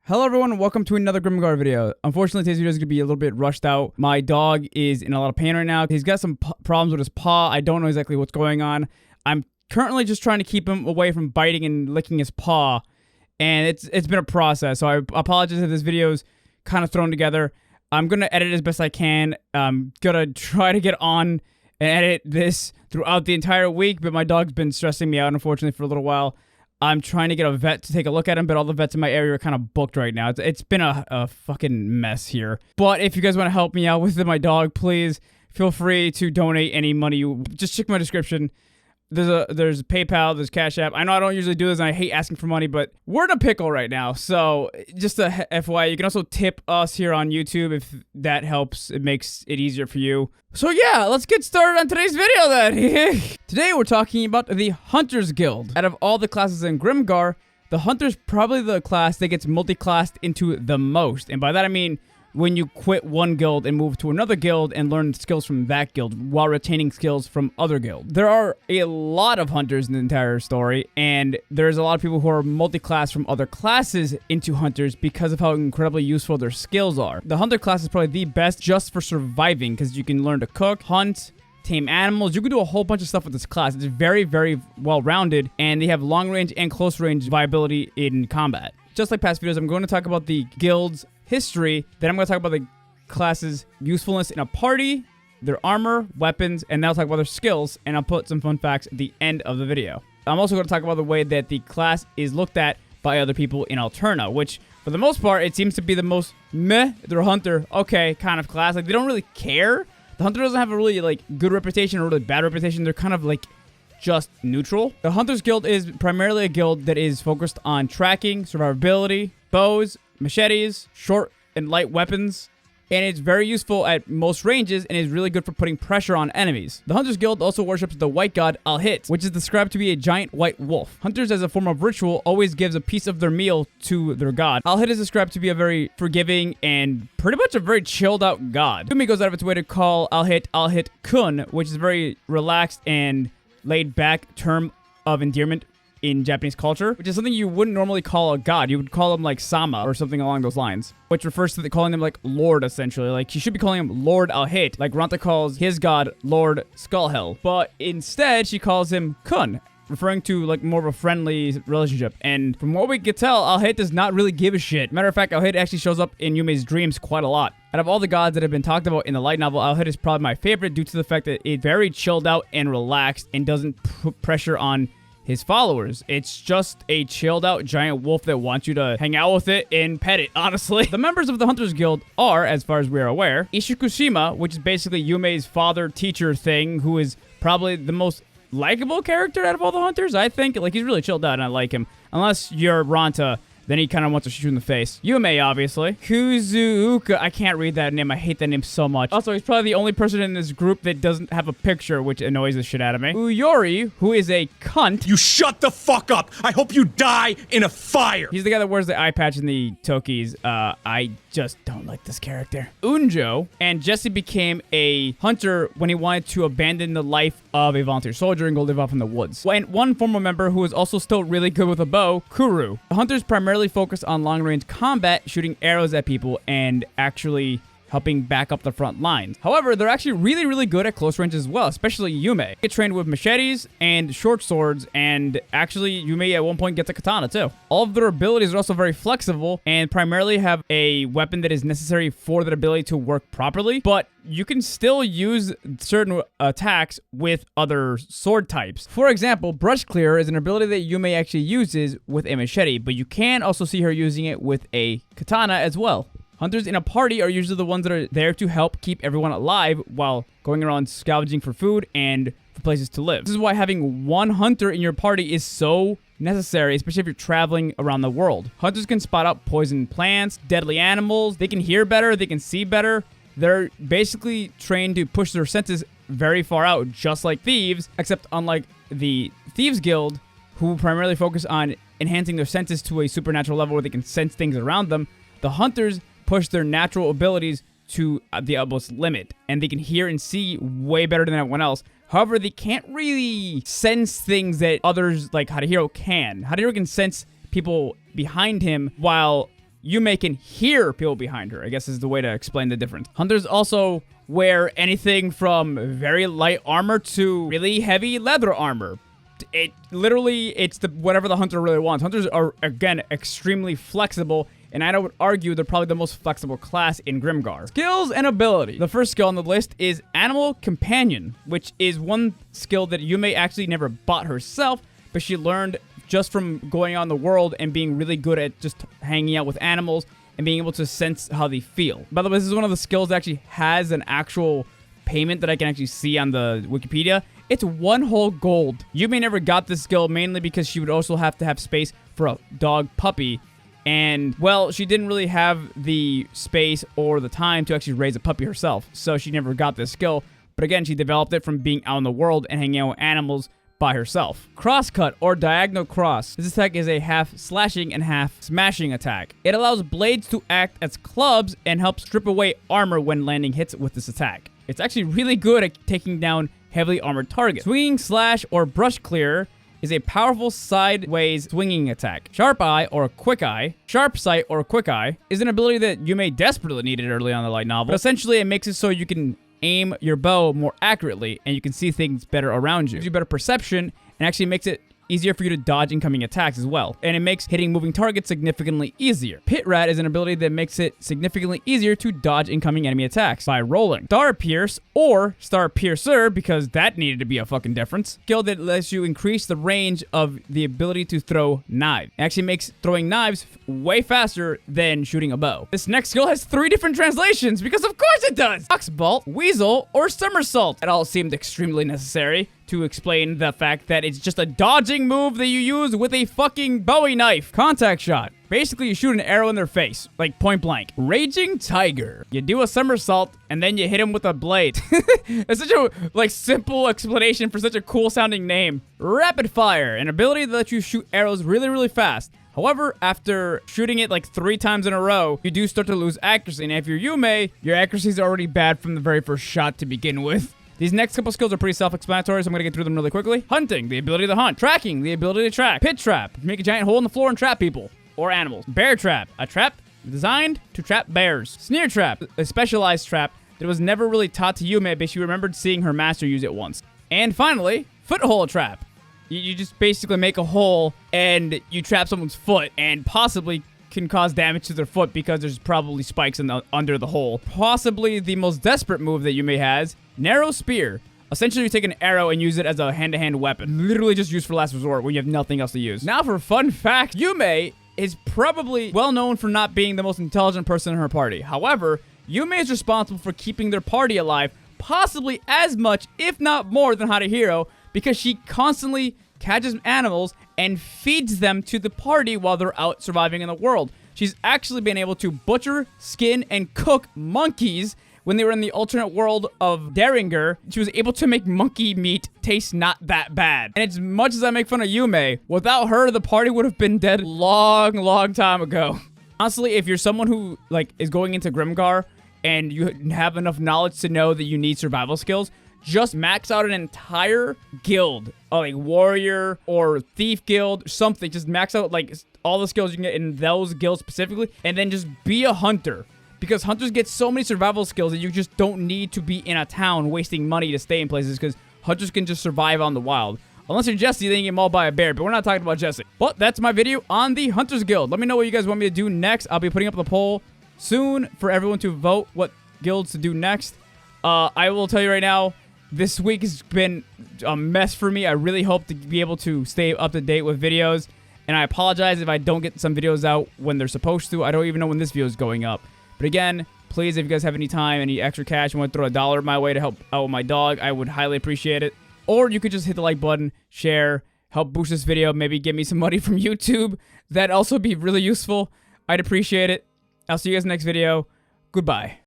Hello everyone and welcome to another Grimgar video. Unfortunately, today's video is going to be a little bit rushed out. My dog is in a lot of pain right now. He's got some problems with his paw. I don't know exactly what's going on. I'm currently just trying to keep him away from biting and licking his paw. And it's been a process, so I apologize if this video is kind of thrown together. I'm going to edit as best I can. I'm going to try to get on and edit this throughout the entire week, but my dog's been stressing me out, unfortunately, for a little while. I'm trying to get a vet to take a look at him, but all the vets in my area are kind of booked right now. It's been a fucking mess here. But if you guys want to help me out with my dog, please feel free to donate any money. Just check my description. There's PayPal, there's Cash App. I know I don't usually do this, and I hate asking for money, but we're in a pickle right now. So just a FYI, you can also tip us here on YouTube if that helps. It makes it easier for you. So yeah, let's get started on today's video then. Today we're talking about the Hunters Guild. Out of all the classes in Grimgar, the Hunter's probably the class that gets multi-classed into the most. And by that I mean when you quit one guild and move to another guild and learn skills from that guild while retaining skills from other guilds. There are a lot of hunters in the entire story, and there's a lot of people who are multi-class from other classes into hunters because of how incredibly useful their skills are. The hunter class is probably the best just for surviving because you can learn to cook, hunt, tame animals. You can do a whole bunch of stuff with this class. It's very, very well-rounded, and they have long-range and close-range viability in combat. Just like past videos, I'm going to talk about the guild's history, then I'm going to talk about the class's usefulness in a party, their armor, weapons, and then I'll talk about their skills, and I'll put some fun facts at the end of the video. I'm also going to talk about the way that the class is looked at by other people in Alterna, which, for the most part, it seems to be the most meh, they're a hunter, okay, kind of class. Like, they don't really care. The hunter doesn't have a really, like, good reputation or really bad reputation. They're kind of, like, just neutral. The Hunters Guild is primarily a guild that is focused on tracking, survivability, bows, machetes, short and light weapons, and it's very useful at most ranges and is really good for putting pressure on enemies. The Hunters Guild also worships the white god Al-Hit, which is described to be a giant white wolf. Hunters, as a form of ritual, always gives a piece of their meal to their god. Al-Hit is described to be a very forgiving and pretty much a very chilled out god. Yumi goes out of its way to call Al-Hit Al-Hit-kun, which is a very relaxed and laid back term of endearment in Japanese culture, which is something you wouldn't normally call a god. You would call him like Sama or something along those lines, which refers to calling him like Lord, essentially. Like, you should be calling him Lord Al-Hit, like Ranta calls his god Lord Skullhell. But instead, she calls him Kun, referring to like more of a friendly relationship. And from what we can tell, Al-Hit does not really give a shit. Matter of fact, Al-Hit actually shows up in Yume's dreams quite a lot. Out of all the gods that have been talked about in the light novel, Al-Hit is probably my favorite due to the fact that it's very chilled out and relaxed and doesn't put pressure on his followers. It's just a chilled out giant wolf that wants you to hang out with it and pet it, honestly. The members of the Hunters Guild are, as far as we are aware, Ishikushima, which is basically Yume's father-teacher thing, who is probably the most likable character out of all the hunters, I think. Like, he's really chilled out and I like him. Unless you're Ranta, then he kind of wants to shoot you in the face. Yume, obviously. Kuzuuka. I can't read that name. I hate that name so much. Also, he's probably the only person in this group that doesn't have a picture, which annoys the shit out of me. Uyori, who is a cunt. You shut the fuck up! I hope you die in a fire! He's the guy that wears the eye patch and the tokis. I just don't like this character. Unjo and Jesse became a hunter when he wanted to abandon the life of a volunteer soldier and go live off in the woods. And one former member who is also still really good with a bow, Kuru. The hunters primarily focus on long-range combat, shooting arrows at people and actually helping back up the front lines. However, they're actually really, really good at close range as well, especially Yume. Get trained with machetes and short swords, and actually Yume at one point gets a katana too. All of their abilities are also very flexible and primarily have a weapon that is necessary for that ability to work properly, but you can still use certain attacks with other sword types. For example, Brush Clear is an ability that Yume actually uses with a machete, but you can also see her using it with a katana as well. Hunters in a party are usually the ones that are there to help keep everyone alive while going around scavenging for food and for places to live. This is why having one hunter in your party is so necessary, especially if you're traveling around the world. Hunters can spot out poison plants, deadly animals, they can hear better, they can see better. They're basically trained to push their senses very far out, just like thieves, except unlike the Thieves Guild, who primarily focus on enhancing their senses to a supernatural level where they can sense things around them, the hunters push their natural abilities to the utmost limit, and they can hear and see way better than everyone else. However, they can't really sense things that others like Hadahiro can. Hadahiro can sense people behind him, while Yume can hear people behind her, I guess is the way to explain the difference. Hunters also wear anything from very light armor to really heavy leather armor. It's whatever the hunter really wants. Hunters are, again, extremely flexible, and I would argue they're probably the most flexible class in Grimgar. Skills and ability. The first skill on the list is Animal Companion, which is one skill that Yume actually never bought herself, but she learned just from going on the world and being really good at just hanging out with animals and being able to sense how they feel. By the way, this is one of the skills that actually has an actual payment that I can actually see on the Wikipedia. It's 1 whole gold. Yume never got this skill mainly because she would also have to have space for a dog puppy. And, well, she didn't really have the space or the time to actually raise a puppy herself. So she never got this skill. But again, she developed it from being out in the world and hanging out with animals by herself. Crosscut or diagonal cross. This attack is a half slashing and half smashing attack. It allows blades to act as clubs and helps strip away armor when landing hits with this attack. It's actually really good at taking down heavily armored targets. Swinging slash or brush clear is a powerful sideways swinging attack. Sharp Eye or Quick Eye, Sharp Sight or Quick Eye is an ability that Yume desperately needed early on in the light novel. But essentially, it makes it so you can aim your bow more accurately and you can see things better around you. It gives you better perception and actually makes it easier for you to dodge incoming attacks as well. And it makes hitting moving targets significantly easier. Pit Rat is an ability that makes it significantly easier to dodge incoming enemy attacks by rolling. Star Pierce or Star Piercer, because that needed to be a fucking difference. Skill that lets you increase the range of the ability to throw knives. It actually makes throwing knives way faster than shooting a bow. This next skill has 3 different translations because of course it does. Oxbolt, Weasel, or Somersault. It all seemed extremely necessary to explain the fact that it's just a dodging move that you use with a fucking Bowie knife. Contact shot. Basically, you shoot an arrow in their face, like point blank. Raging Tiger. You do a somersault, and then you hit him with a blade. It's such a, simple explanation for such a cool sounding name. Rapid Fire, an ability that lets you shoot arrows really, really fast. However, after shooting it 3 times in a row, you do start to lose accuracy. And if you're Yume, your accuracy is already bad from the very first shot to begin with. These next couple skills are pretty self-explanatory, so I'm going to get through them really quickly. Hunting, the ability to hunt. Tracking, the ability to track. Pit Trap, make a giant hole in the floor and trap people or animals. Bear Trap, a trap designed to trap bears. Sneer Trap, a specialized trap that was never really taught to Yume, but she remembered seeing her master use it once. And finally, Foothold Trap. You just basically make a hole and you trap someone's foot and possibly can cause damage to their foot because there's probably spikes under the hole. Possibly the most desperate move that Yume has, Narrow Spear. Essentially, you take an arrow and use it as a hand-to-hand weapon. Literally just used for last resort when you have nothing else to use. Now for fun fact, Yume is probably well known for not being the most intelligent person in her party. However, Yume is responsible for keeping their party alive, possibly as much, if not more, than Harihiro, because she constantly catches animals and feeds them to the party while they're out surviving in the world. She's actually been able to butcher, skin, and cook monkeys when they were in the alternate world of Grimgar. She was able to make monkey meat taste not that bad. And as much as I make fun of Yume, without her, the party would have been dead long time ago. Honestly, if you're someone who is going into Grimgar and you have enough knowledge to know that you need survival skills, just max out an entire guild, warrior or thief guild, something. Just max out all the skills you can get in those guilds specifically, and then just be a hunter. Because hunters get so many survival skills that you just don't need to be in a town wasting money to stay in places, because hunters can just survive on the wild. Unless you're Jesse, then you get mauled by a bear, but we're not talking about Jesse. But that's my video on the Hunters Guild. Let me know what you guys want me to do next. I'll be putting up the poll soon for everyone to vote what guilds to do next. I will tell you right now, this week has been a mess for me. I really hope to be able to stay up to date with videos. And I apologize if I don't get some videos out when they're supposed to. I don't even know when this video is going up. But again, please, if you guys have any time, any extra cash, you want to throw $1 my way to help out with my dog, I would highly appreciate it. Or you could just hit the like button, share, help boost this video, maybe give me some money from YouTube. That'd also be really useful. I'd appreciate it. I'll see you guys next video. Goodbye.